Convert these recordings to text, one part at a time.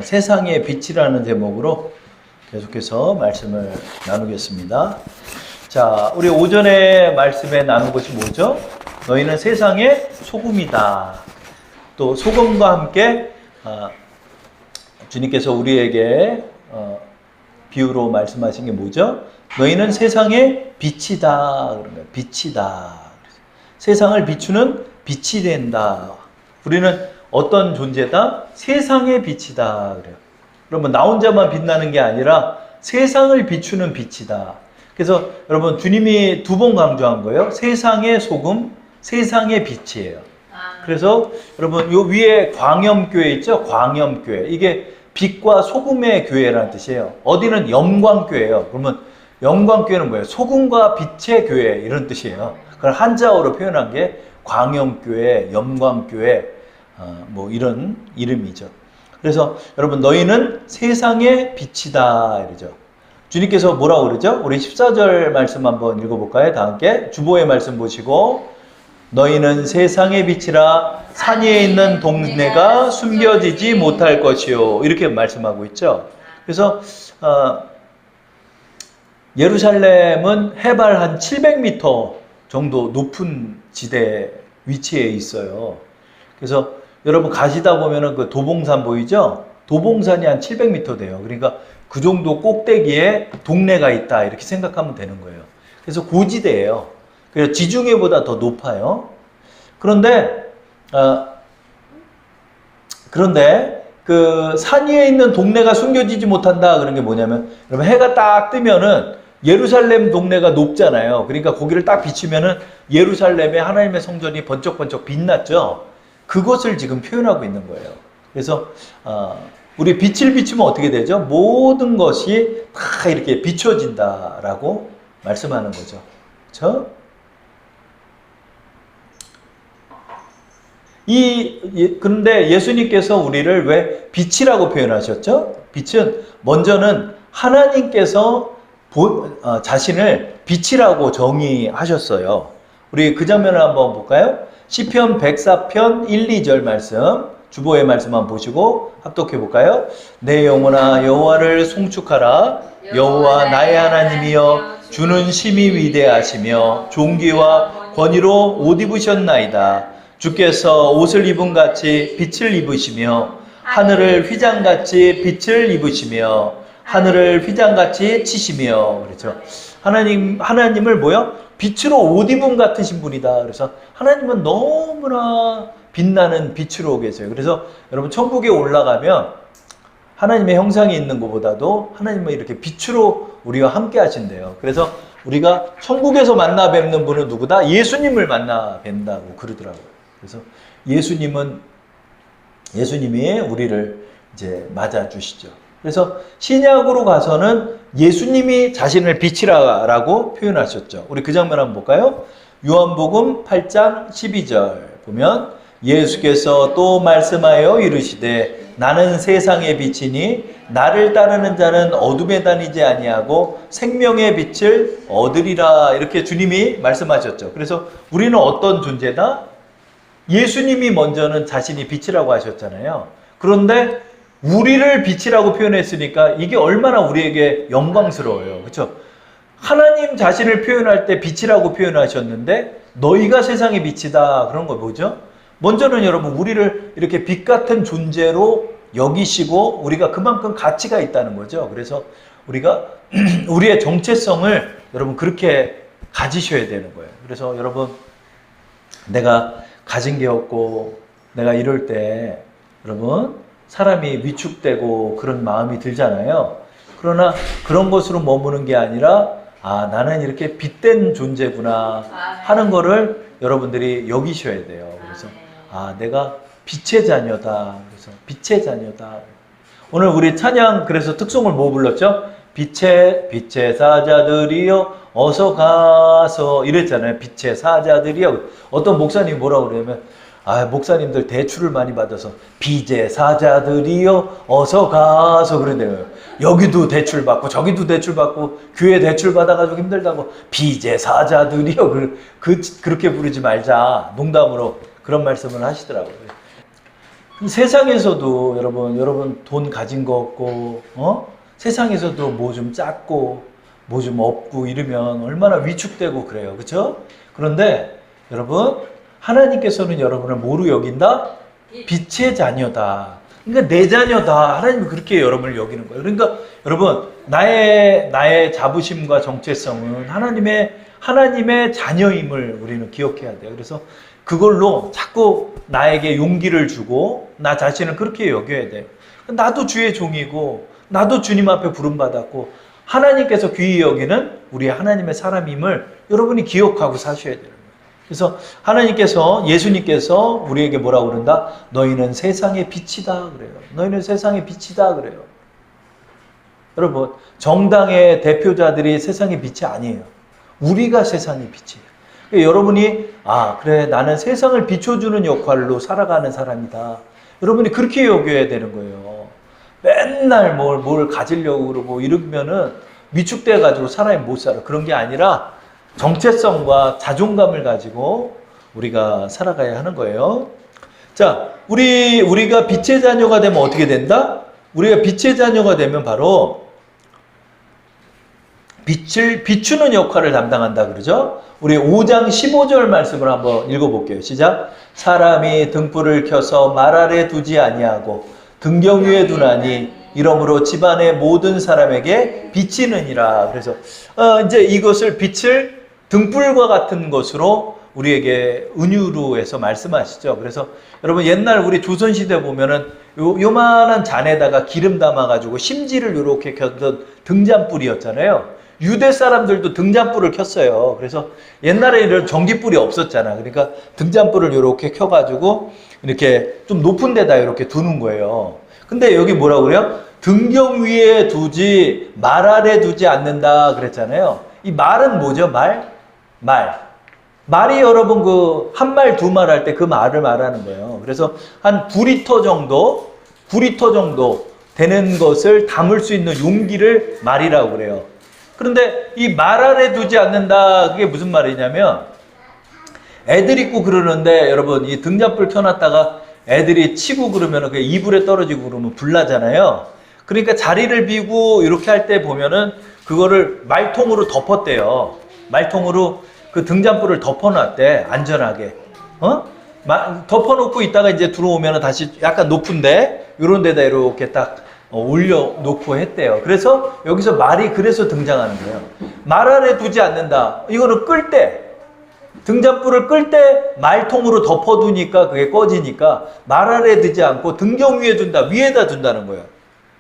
세상의 빛이라는 제목으로 계속해서 말씀을 나누겠습니다. 자, 우리 오전에 말씀에 나눈 것이 뭐죠? 너희는 세상의 소금이다. 또 소금과 함께 주님께서 우리에게 비유로 말씀하신 게 뭐죠? 너희는 세상의 빛이다. 그런 거예요. 빛이다. 세상을 비추는 빛이 된다. 우리는 어떤 존재다? 세상의 빛이다. 그래요. 그러면 나 혼자만 빛나는 게 아니라 세상을 비추는 빛이다. 그래서 여러분 주님이 두 번 강조한 거예요. 세상의 소금, 세상의 빛이에요. 그래서 여러분 요 위에 광염교회 있죠? 광염교회. 이게 빛과 소금의 교회라는 뜻이에요. 어디는 영광교회예요. 그러면 영광교회는 뭐예요? 소금과 빛의 교회 이런 뜻이에요. 그걸 한자어로 표현한 게 광염교회, 영광교회 뭐 이런 이름이죠. 그래서 여러분 너희는 세상의 빛이다 이러죠. 주님께서 뭐라고 그러죠? 우리 14절 말씀 한번 읽어볼까요? 다 함께 주보의 말씀 보시고 너희는 세상의 빛이라 산 위에 있는 동네가 숨겨지지 못할 것이요 이렇게 말씀하고 있죠. 그래서 예루살렘은 해발 한 700m 정도 높은 지대 위치에 있어요. 그래서 여러분 가시다 보면은 그 도봉산 보이죠? 도봉산이 한 700m 돼요. 그러니까 그 정도 꼭대기에 동네가 있다 이렇게 생각하면 되는 거예요. 그래서 고지대예요. 그래서 지중해보다 더 높아요. 그런데 그 산 위에 있는 동네가 숨겨지지 못한다 그런 게 뭐냐면 여러분 해가 딱 뜨면은 예루살렘 동네가 높잖아요. 그러니까 거기를 딱 비추면은 예루살렘에 하나님의 성전이 번쩍번쩍 빛났죠. 그것을 지금 표현하고 있는 거예요. 그래서 우리 빛을 비추면 어떻게 되죠? 모든 것이 다 이렇게 비춰진다라고 말씀하는 거죠. 그렇죠? 그런데 예수님께서 우리를 왜 빛이라고 표현하셨죠? 빛은 먼저는 하나님께서 자신을 빛이라고 정의하셨어요. 우리 그 장면을 한번 볼까요? 시편 104편 1, 2절 말씀, 주보의 말씀 한번 보시고 합독해 볼까요? 내 영혼아 여호와를 송축하라. 여호와 나의 하나님이여 주는 심히 위대하시며 존귀와 권위로 옷 입으셨나이다. 주께서 옷을 입은 같이 빛을 입으시며 하늘을 휘장같이 빛을 입으시며 하늘을 휘장같이 치시며 그렇죠. 하나님을 뭐요? 빛으로 옷 입은 같으신 분이다. 그래서 하나님은 너무나 빛나는 빛으로 계세요. 그래서 여러분 천국에 올라가면 하나님의 형상이 있는 것보다도 하나님은 이렇게 빛으로 우리와 함께 하신대요. 그래서 우리가 천국에서 만나 뵙는 분은 누구다? 예수님을 만나 뵌다고 그러더라고요. 그래서 예수님이 우리를 이제 맞아주시죠. 그래서 신약으로 가서는 예수님이 자신을 빛이라고 표현하셨죠. 우리 그 장면 한번 볼까요? 요한복음 8장 12절 보면 예수께서 또 말씀하여 이르시되 나는 세상의 빛이니 나를 따르는 자는 어둠에 다니지 아니하고 생명의 빛을 얻으리라 이렇게 주님이 말씀하셨죠. 그래서 우리는 어떤 존재다? 예수님이 먼저는 자신이 빛이라고 하셨잖아요. 그런데 우리를 빛이라고 표현했으니까 이게 얼마나 우리에게 영광스러워요. 그렇죠? 하나님 자신을 표현할 때 빛이라고 표현하셨는데 너희가 세상의 빛이다. 그런 거 뭐죠? 먼저는 여러분 우리를 이렇게 빛 같은 존재로 여기시고 우리가 그만큼 가치가 있다는 거죠. 그래서 우리가 우리의 정체성을 여러분 그렇게 가지셔야 되는 거예요. 그래서 여러분 내가 가진 게 없고 내가 이럴 때 여러분 사람이 위축되고 그런 마음이 들잖아요. 그러나 그런 것으로 머무는 게 아니라 나는 이렇게 빛된 존재구나 하는 거를 여러분들이 여기셔야 돼요. 그래서 내가 빛의 자녀다. 그래서 빛의 자녀다. 오늘 우리 찬양 그래서 특송을 뭐 불렀죠? 빛의 사자들이여 어서 가서 이랬잖아요. 빛의 사자들이여. 어떤 목사님이 뭐라고 그러냐면 목사님들 대출을 많이 받아서 비제 사자들이여 어서 가서 그러네요. 여기도 대출 받고 저기도 대출 받고 교회 대출 받아가지고 힘들다고 비제 사자들이여 그렇게 부르지 말자 농담으로 그런 말씀을 하시더라고요. 세상에서도 여러분 돈 가진 거 없고, 세상에서도 뭐 좀 작고, 뭐 좀 없고 이러면 얼마나 위축되고 그래요. 그렇죠? 그런데 여러분, 하나님께서는 여러분을 뭐로 여긴다? 빛의 자녀다. 그러니까 내 자녀다. 하나님이 그렇게 여러분을 여기는 거예요. 그러니까 여러분, 나의 자부심과 정체성은 하나님의 자녀임을 우리는 기억해야 돼요. 그래서 그걸로 자꾸 나에게 용기를 주고 나 자신을 그렇게 여겨야 돼요. 나도 주의 종이고 나도 주님 앞에 부름받았고 하나님께서 귀히 여기는 우리 하나님의 사람임을 여러분이 기억하고 사셔야 돼요. 그래서 하나님께서, 예수님께서 우리에게 뭐라고 그런다? 너희는 세상의 빛이다 그래요. 너희는 세상의 빛이다 그래요. 여러분, 정당의 대표자들이 세상의 빛이 아니에요. 우리가 세상의 빛이에요. 그러니까 여러분이 그래 나는 세상을 비춰주는 역할로 살아가는 사람이다. 여러분이 그렇게 여겨야 되는 거예요. 맨날 뭘 가지려고 그러고 이러면은 위축돼가지고 사람이 못 살아. 그런 게 아니라 정체성과 자존감을 가지고 우리가 살아가야 하는 거예요. 자, 우리가 빛의 자녀가 되면 어떻게 된다? 우리가 빛의 자녀가 되면 바로 빛을 비추는 역할을 담당한다 그러죠? 우리 5장 15절 말씀을 한번 읽어볼게요. 시작. 사람이 등불을 켜서 말 아래 두지 아니하고 등경 위에 두나니 이러므로 집안의 모든 사람에게 비치느니라. 그래서 이제 이것을 빛을 등불과 같은 것으로 우리에게 은유로 해서 말씀하시죠. 그래서 여러분 옛날 우리 조선시대 보면은 요만한 잔에다가 기름 담아가지고 심지를 요렇게 켰던 등잔불이었잖아요. 유대 사람들도 등잔불을 켰어요. 그래서 옛날에 이런 전기불이 없었잖아. 그러니까 등잔불을 이렇게 켜가지고 이렇게 좀 높은 데다 이렇게 두는 거예요. 근데 여기 뭐라고 그래요? 등경 위에 두지 말 아래 두지 않는다 그랬잖아요. 이 말은 뭐죠? 말이 여러분 그 한 말 두 말 할 때 그 말을 말하는 거예요. 그래서 한 9리터 정도 되는 것을 담을 수 있는 용기를 말이라고 그래요. 그런데 이 말 아래 두지 않는다 그게 무슨 말이냐면 애들 있고 그러는데 여러분 이 등잔불 켜놨다가 애들이 치고 그러면 그게 이불에 떨어지고 그러면 불나잖아요. 그러니까 자리를 비고 이렇게 할 때 보면은 그거를 말통으로 덮었대요. 말통으로 그 등잔불을 덮어놨대. 안전하게. 덮어놓고 있다가 이제 들어오면 다시 약간 높은데 이런 데다 이렇게 딱 올려놓고 했대요. 그래서 여기서 말이 그래서 등장하는 거예요. 말 아래 두지 않는다. 이거는 끌 때, 등잔불을 끌 때 말통으로 덮어두니까 그게 꺼지니까 말 아래 두지 않고 등경 위에 둔다. 위에다 둔다는 거예요.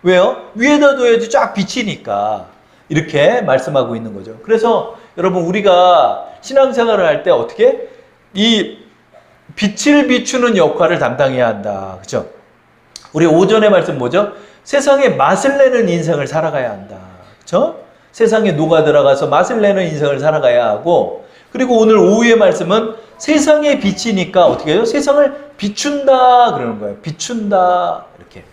왜요? 위에다 둬야지 쫙 비치니까. 이렇게 말씀하고 있는 거죠. 그래서 여러분 우리가 신앙생활을 할 때 어떻게? 이 빛을 비추는 역할을 담당해야 한다. 그죠? 우리 오전의 말씀 뭐죠? 세상에 맛을 내는 인생을 살아가야 한다. 그렇죠? 세상에 녹아 들어가서 맛을 내는 인생을 살아가야 하고 그리고 오늘 오후의 말씀은 세상의 빛이니까 어떻게 해요? 세상을 비춘다 그러는 거예요. 비춘다 이렇게.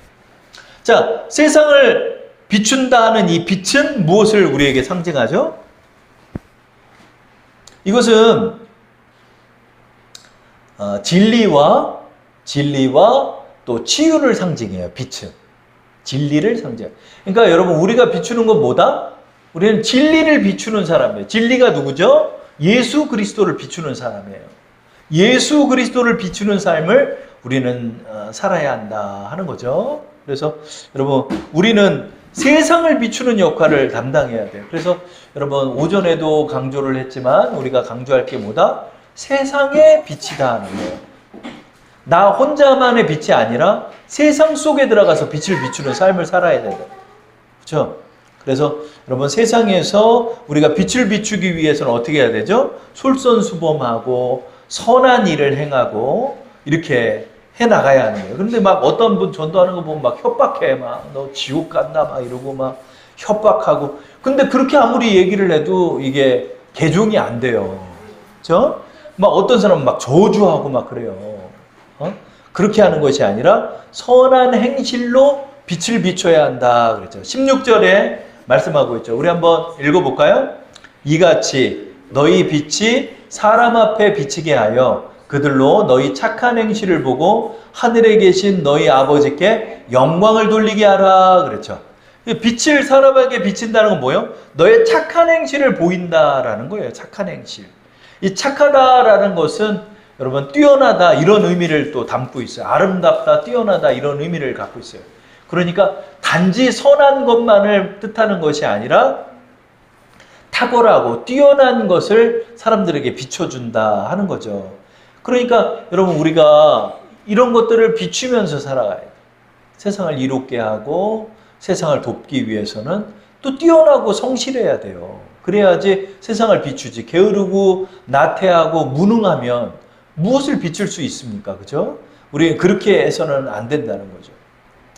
자, 세상을 비춘다는 이 빛은 무엇을 우리에게 상징하죠? 이것은 진리와 또 치유를 상징해요. 빛은. 진리를 상징해요. 그러니까 여러분 우리가 비추는 건 뭐다? 우리는 진리를 비추는 사람이에요. 진리가 누구죠? 예수 그리스도를 비추는 사람이에요. 예수 그리스도를 비추는 삶을 우리는 살아야 한다 하는 거죠. 그래서 여러분 우리는 세상을 비추는 역할을 담당해야 돼요. 그래서 여러분 오전에도 강조를 했지만 우리가 강조할 게 뭐다? 세상의 빛이다 하는 거예요. 나 혼자만의 빛이 아니라 세상 속에 들어가서 빛을 비추는 삶을 살아야 된다. 그렇죠? 그래서 여러분 세상에서 우리가 빛을 비추기 위해서는 어떻게 해야 되죠? 솔선수범하고 선한 일을 행하고 이렇게 해나가야 하는 거예요. 그런데 막 어떤 분 전도하는 거 보면 막 협박해. 막 너 지옥 간다 막 이러고 막 협박하고. 근데 그렇게 아무리 얘기를 해도 이게 개종이 안 돼요. 그렇죠? 막 어떤 사람은 막 저주하고 막 그래요. 그렇게 하는 것이 아니라 선한 행실로 빛을 비춰야 한다 그랬죠. 16절에 말씀하고 있죠. 우리 한번 읽어볼까요? 이같이 너희 빛이 사람 앞에 비치게 하여 그들로 너희 착한 행실을 보고 하늘에 계신 너희 아버지께 영광을 돌리게 하라 그랬죠. 빛을 사람에게 비친다는 건 뭐예요? 너의 착한 행실을 보인다라는 거예요. 착한 행실. 이 착하다라는 것은 여러분 뛰어나다 이런 의미를 또 담고 있어요. 아름답다, 뛰어나다 이런 의미를 갖고 있어요. 그러니까 단지 선한 것만을 뜻하는 것이 아니라 탁월하고 뛰어난 것을 사람들에게 비춰준다 하는 거죠. 그러니까 여러분 우리가 이런 것들을 비추면서 살아가야 돼요. 세상을 이롭게 하고 세상을 돕기 위해서는 또 뛰어나고 성실해야 돼요. 그래야지 세상을 비추지. 게으르고 나태하고 무능하면 무엇을 비출 수 있습니까? 그죠? 우리는 그렇게 해서는 안 된다는 거죠.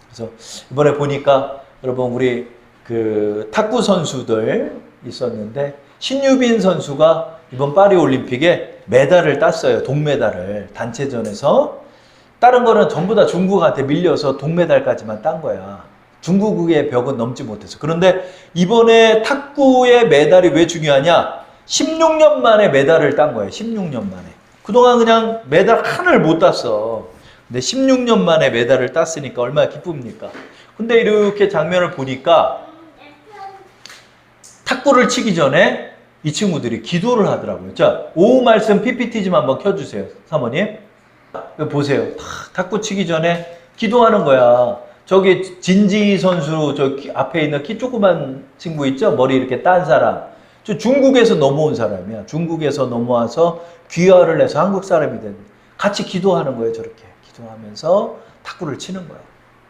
그래서 이번에 보니까 여러분 우리 그 탁구 선수들 있었는데 신유빈 선수가 이번 파리 올림픽에 메달을 땄어요. 동메달을 단체전에서. 다른 거는 전부 다 중국한테 밀려서 동메달까지만 딴 거야. 중국의 벽은 넘지 못해서. 그런데 이번에 탁구의 메달이 왜 중요하냐? 16년 만에 메달을 딴 거예요. 16년 만에. 그동안 그냥 메달 하나를 못 땄어. 근데 16년 만에 메달을 땄으니까 얼마나 기쁩니까? 근데 이렇게 장면을 보니까 탁구를 치기 전에 이 친구들이 기도를 하더라고요. 자, 오후 말씀 PPT 좀 한번 켜주세요. 사모님. 보세요. 탁구 치기 전에 기도하는 거야. 저기 진지 선수 저 앞에 있는 키 조그만 친구 있죠? 머리 이렇게 딴 사람. 저 중국에서 넘어온 사람이야. 중국에서 넘어와서 귀화를 해서 한국 사람이 된. 같이 기도하는 거예요. 저렇게. 기도하면서 탁구를 치는 거예요.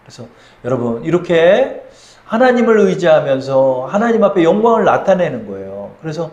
그래서 여러분 이렇게 하나님을 의지하면서 하나님 앞에 영광을 나타내는 거예요. 그래서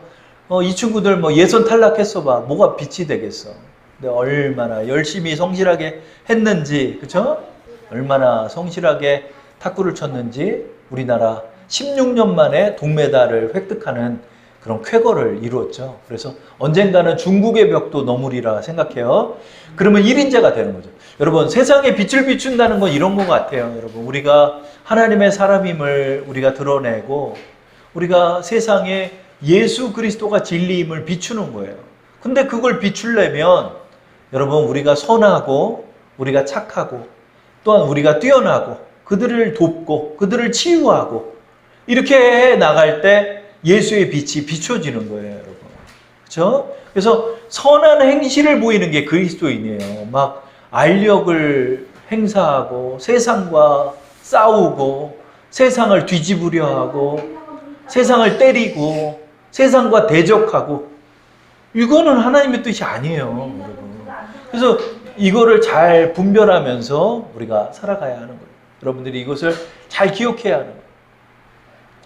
이 친구들 뭐 예선 탈락했어 봐. 뭐가 빛이 되겠어. 근데 얼마나 열심히 성실하게 했는지, 그쵸? 얼마나 성실하게 탁구를 쳤는지 우리나라 16년 만에 동메달을 획득하는 그런 쾌거를 이루었죠. 그래서 언젠가는 중국의 벽도 넘으리라 생각해요. 그러면 1인자가 되는 거죠. 여러분 세상에 빛을 비춘다는 건 이런 것 같아요. 여러분 우리가 하나님의 사람임을 우리가 드러내고 우리가 세상에 예수 그리스도가 진리임을 비추는 거예요. 근데 그걸 비추려면 여러분 우리가 선하고 우리가 착하고 또한 우리가 뛰어나고 그들을 돕고 그들을 치유하고 이렇게 해 나갈 때 예수의 빛이 비춰지는 거예요, 여러분. 그렇죠? 그래서 선한 행실을 보이는 게 그리스도인이에요. 막 알력을 행사하고 세상과 싸우고 세상을 뒤집으려 하고 세상을 때리고 세상과 대적하고 이거는 하나님의 뜻이 아니에요, 여러분. 그래서 이거를 잘 분별하면서 우리가 살아가야 하는 거예요. 여러분들이 이것을 잘 기억해야 하는 거예요.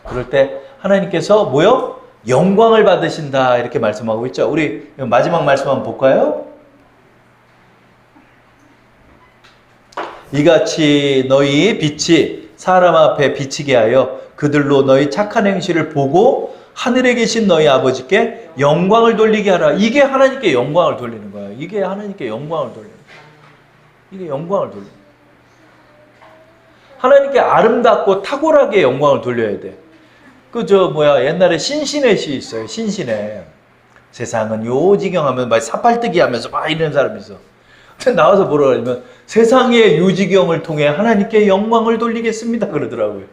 그럴 때 하나님께서 뭐요? 영광을 받으신다 이렇게 말씀하고 있죠. 우리 마지막 말씀 한번 볼까요? 이같이 너희 빛이 사람 앞에 비치게 하여 그들로 너희 착한 행실을 보고 하늘에 계신 너희 아버지께 영광을 돌리게 하라. 이게 하나님께 영광을 돌리는 거예요. 이게 하나님께 영광을 돌리는 거예요. 이게 영광을 돌리는 거예요. 하나님께 아름답고 탁월하게 영광을 돌려야 돼. 옛날에 신신의 시 있어요. 신신의. 세상은 요지경 하면 막 사팔뜨기 하면서 막 이러는 사람이 있어. 나와서 뭐라 그러면 세상의 요지경을 통해 하나님께 영광을 돌리겠습니다. 그러더라고요.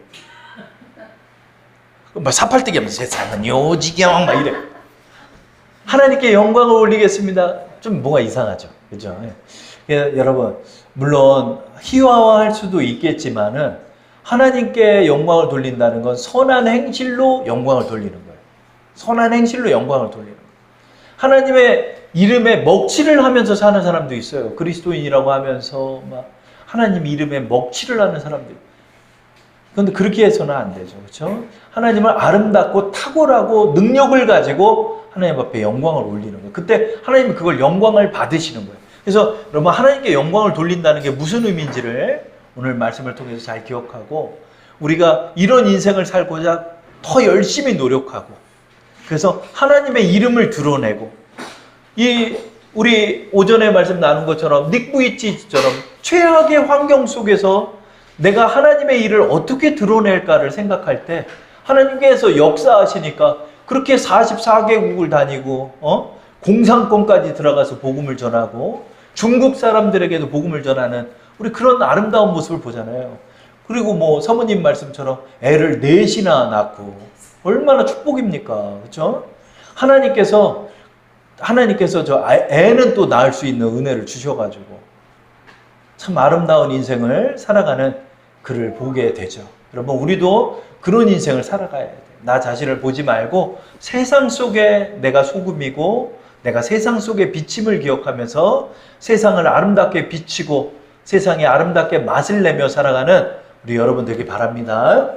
막 사팔뜨기 하면서 세상은 요지경 막 이래. 하나님께 영광을 올리겠습니다. 좀 뭔가 이상하죠. 그죠? 여러분, 물론 희화화할 수도 있겠지만은 하나님께 영광을 돌린다는 건 선한 행실로 영광을 돌리는 거예요. 선한 행실로 영광을 돌리는 거예요. 하나님의 이름에 먹칠을 하면서 사는 사람도 있어요. 그리스도인이라고 하면서 막 하나님 이름에 먹칠을 하는 사람들. 그런데 그렇게 해서는 안 되죠. 그렇죠? 하나님을 아름답고 탁월하고 능력을 가지고 하나님 앞에 영광을 올리는 거예요. 그때 하나님은 그걸 영광을 받으시는 거예요. 그래서 여러분 하나님께 영광을 돌린다는 게 무슨 의미인지를 오늘 말씀을 통해서 잘 기억하고 우리가 이런 인생을 살고자 더 열심히 노력하고 그래서 하나님의 이름을 드러내고 우리 오전에 말씀 나눈 것처럼 닉 부이치처럼 최악의 환경 속에서 내가 하나님의 일을 어떻게 드러낼까를 생각할 때 하나님께서 역사하시니까 그렇게 44개국을 다니고 공산권까지 들어가서 복음을 전하고 중국 사람들에게도 복음을 전하는 우리 그런 아름다운 모습을 보잖아요. 그리고 뭐 사모님 말씀처럼 애를 넷이나 낳고 얼마나 축복입니까? 그렇죠? 하나님께서 애는 또 낳을 수 있는 은혜를 주셔가지고 참 아름다운 인생을 살아가는 그를 보게 되죠. 여러분, 우리도 그런 인생을 살아가야 돼요. 나 자신을 보지 말고 세상 속에 내가 소금이고 내가 세상 속의 비침을 기억하면서 세상을 아름답게 비치고 세상에 아름답게 맛을 내며 살아가는 우리 여러분 되길 바랍니다.